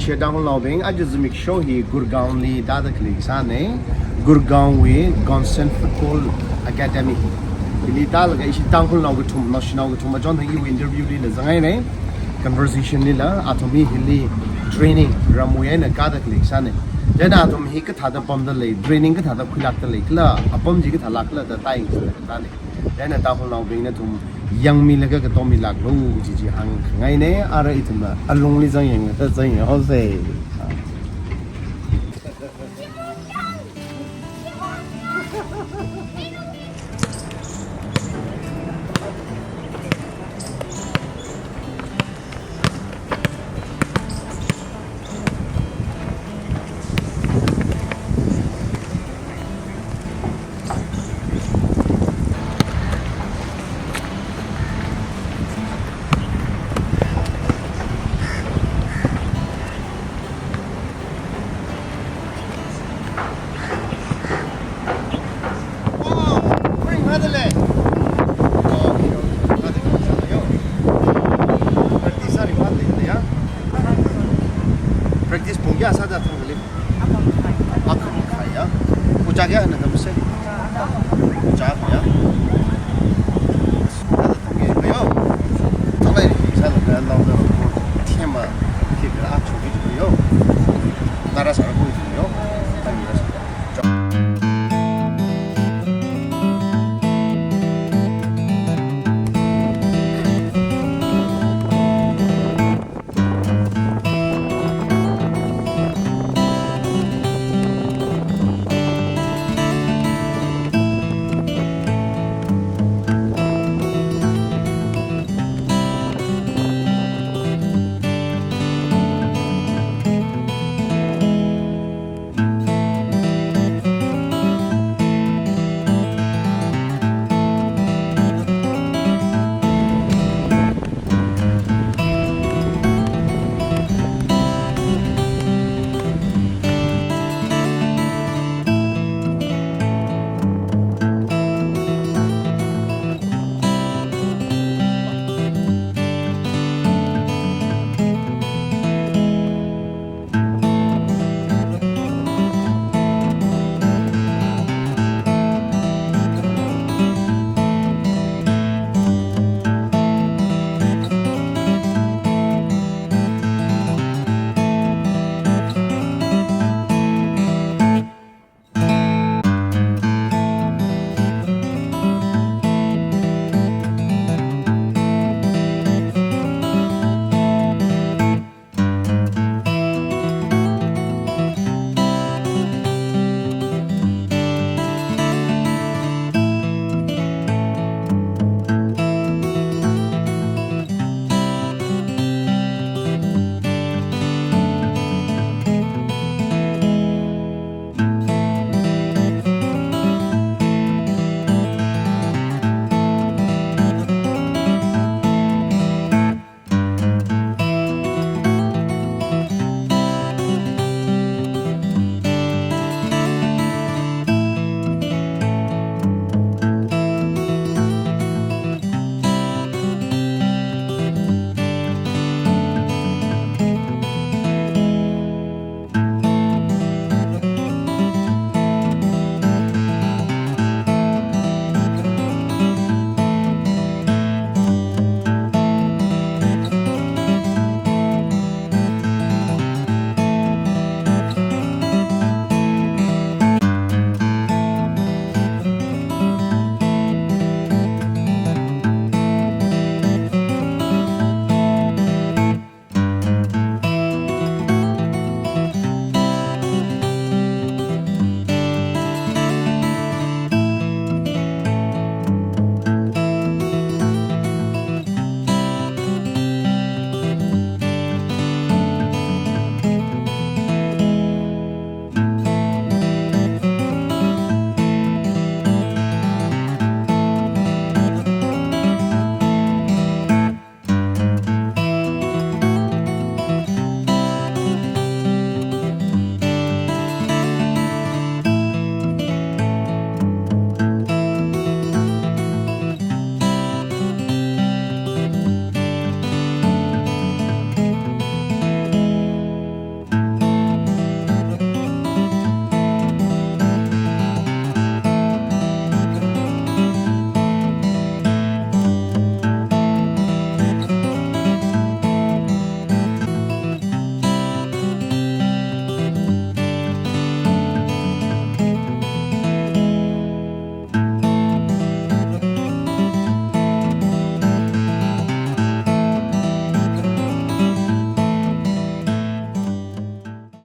share down loving I just make sure he Gurugram li dada click sane Gurugram we Gonsen Football Academy li dal ga ishi Tangkhul Naga thum national ga thum jon thangi interview li la zangai ne conversation li la atomi hili training ramuya na kada click sane jada atom hi ka thada pam da le training ka thada khulak da le kla apam ji ka thalak la da tai ta ne then Tangkhul Naga na thum yang mi la ka to mi lak lo ji ji hang ngai ne ara itma along li zang yang ta zang yang ho se practice pun ya sada tanggalip apa kaya ucaga na tamse ucaga ya sada tangge ayo tamai sada na law da tema ki ga a chu bi yo tara sa ko